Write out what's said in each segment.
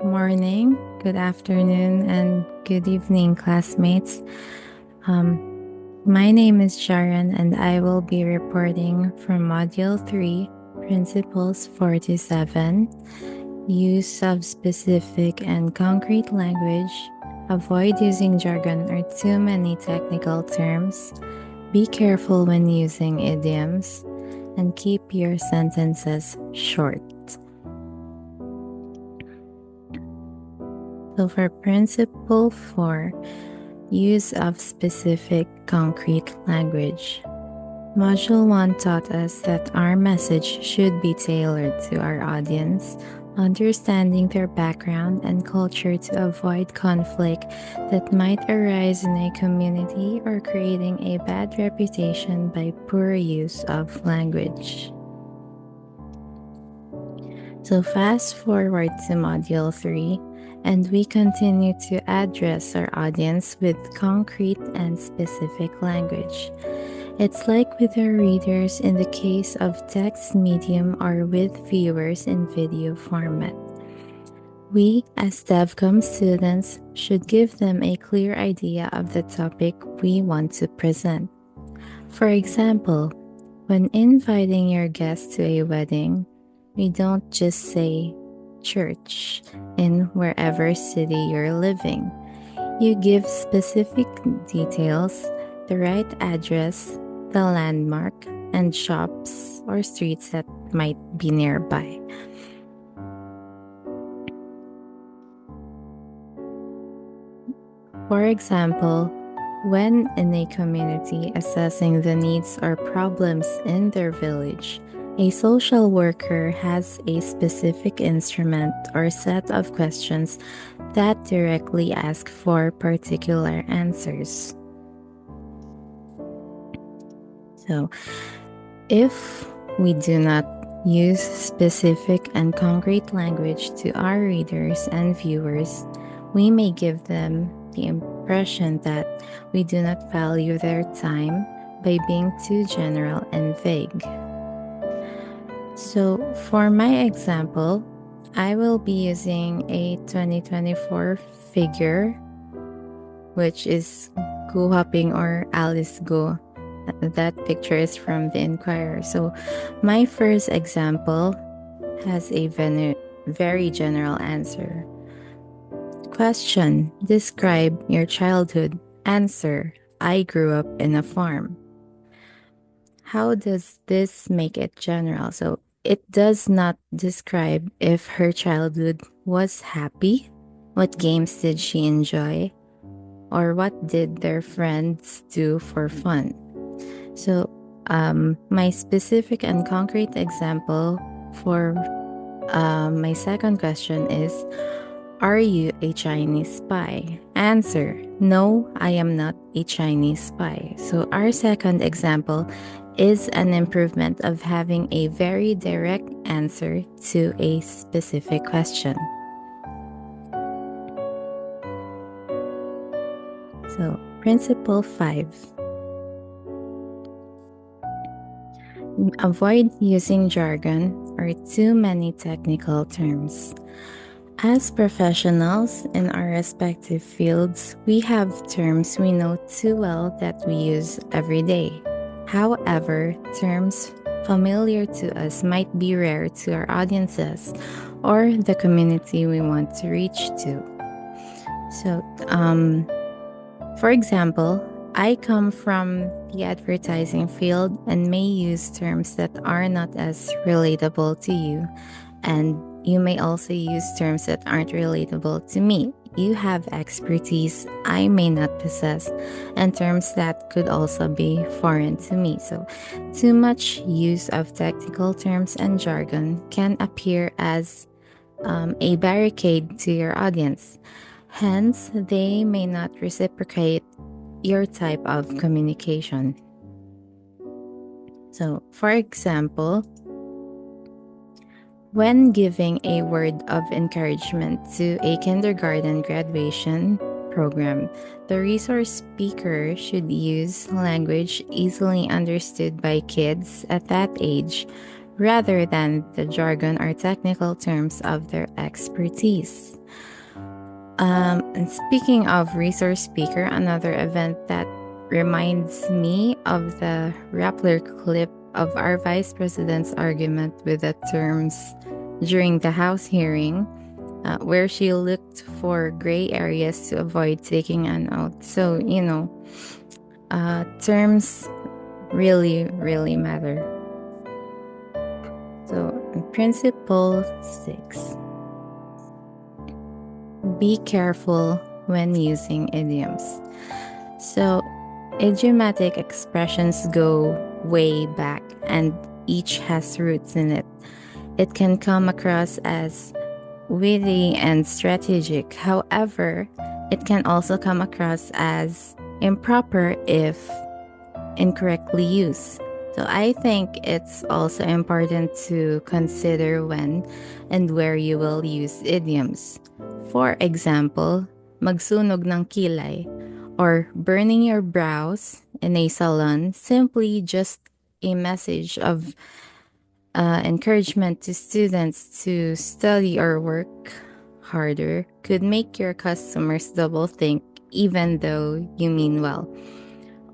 morning, good afternoon, and good evening, classmates. Um, my name is Sharon, and I will be reporting from Module 3, Principles 4 to 7, Use of Specific and Concrete Language, Avoid using jargon or too many technical terms, Be careful when using idioms, and keep your sentences short. So for Principle 4, Use of Specific Concrete Language. Module 1 taught us that our message should be tailored to our audience, understanding their background and culture to avoid conflict that might arise in a community or creating a bad reputation by poor use of language. So fast forward to Module 3, and we continue to address our audience with concrete and specific language. It's like with our readers in the case of text medium or with viewers in video format. We, as DevCom students, should give them a clear idea of the topic we want to present. For example, when inviting your guests to a wedding, we don't just say church in wherever city you're living. You give specific details, the right address, the landmark, and shops or streets that might be nearby. For example, when in a community assessing the needs or problems in their village, a social worker has a specific instrument or set of questions that directly ask for particular answers. So, if we do not use specific and concrete language to our readers and viewers, we may give them the impression that we do not value their time by being too general and vague. So, for my example, I will be using a 2024 figure, which is Go Hopping or Alice Go. That picture is from the Inquirer. So, my first example has a very general answer. Question: Describe your childhood. Answer: I grew up in a farm. How does this make it general? So, it does not describe if her childhood was happy, what games did she enjoy, or what did their friends do for fun. So, my specific and concrete example for my second question is: Are you a Chinese spy? Answer: No, I am not a Chinese spy. So, our second example is an improvement of having a very direct answer to a specific question. So, Principle 5. Avoid using jargon or too many technical terms. As professionals in our respective fields, we have terms we know too well that we use every day. However, terms familiar to us might be rare to our audiences or the community we want to reach to. So, for example, I come from the advertising field and may use terms that are not as relatable to you, and you may also use terms that aren't relatable to me. You have expertise I may not possess, and terms that could also be foreign to me. So, too much use of technical terms and jargon can appear as a barricade to your audience. Hence, they may not reciprocate your type of communication. So, for example, when giving a word of encouragement to a kindergarten graduation program, the resource speaker should use language easily understood by kids at that age rather than the jargon or technical terms of their expertise. And speaking of resource speaker, another event that reminds me of the Rappler clip of our vice president's argument with the terms during the House hearing, where she looked for gray areas to avoid taking an oath. So, terms really, really matter. So, principle 6, be careful when using idioms. So, idiomatic expressions go way back and each has roots in it. It can come across as witty and strategic. However, it can also come across as improper if incorrectly used. So I think it's also important to consider when and where you will use idioms. For example, magsunog ng kilay or burning your brows in a salon, simply just a message of encouragement to students to study or work harder, could make your customers double think even though you mean well.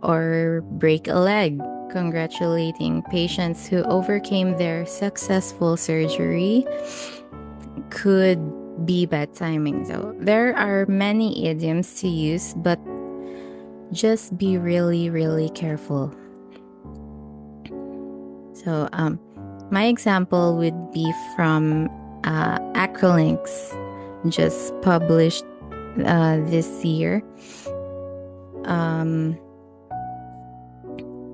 Or break a leg, congratulating patients who overcame their successful surgery, could be bad timing. So there are many idioms to use, but just be really, really careful. So my example would be from Acrolinks, just published this year.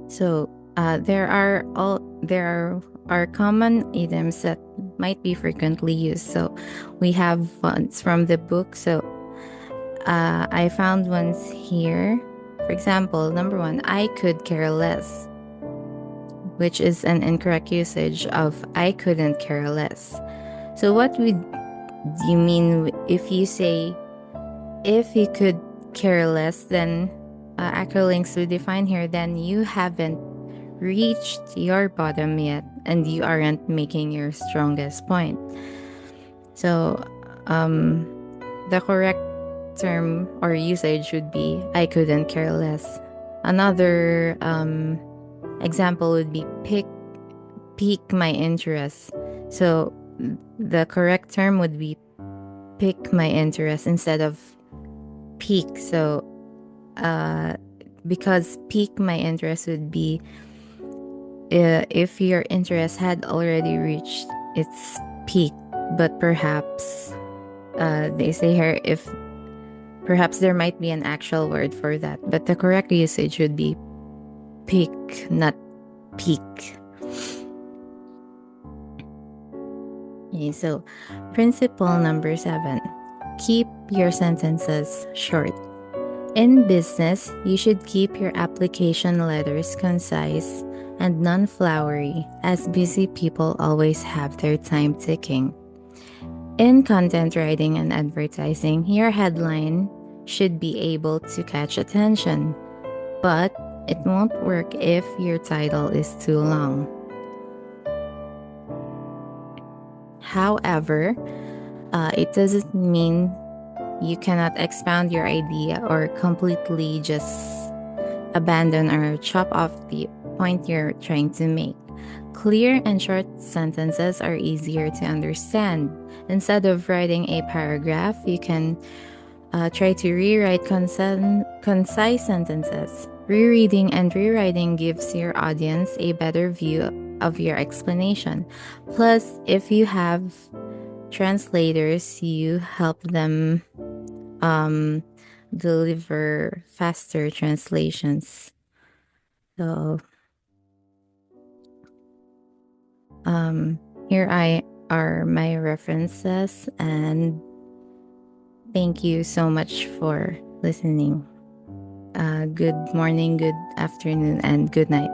So there are common idioms that might be frequently used. So we have ones from the book. So I found ones here. For example, number 1, I could care less, which is an incorrect usage of I couldn't care less. So what would you mean if you say, if you could care less, then Acrolinks would define here, then you haven't reached your bottom yet and you aren't making your strongest point. So the correct term or usage would be I couldn't care less. Another example would be pique my interest. So the correct term would be pique my interest instead of pique. So because pique my interest would be if your interest had already reached its peak, but perhaps they say here, if perhaps there might be an actual word for that, but the correct usage would be pique, not peak. Okay, so principle number 7, keep your sentences short. In business, you should keep your application letters concise and non-flowery, as busy people always have their time ticking. In content writing and advertising, your headline should be able to catch attention, but it won't work if your title is too long. However, it doesn't mean you cannot expound your idea or completely just abandon or chop off the point you're trying to make. Clear and short sentences are easier to understand. Instead of writing a paragraph, you can try to rewrite concise sentences. Rereading and rewriting gives your audience a better view of your explanation. Plus, if you have translators, you help them deliver faster translations. So here are my references, and thank you so much for listening. Good morning, good afternoon, and good night.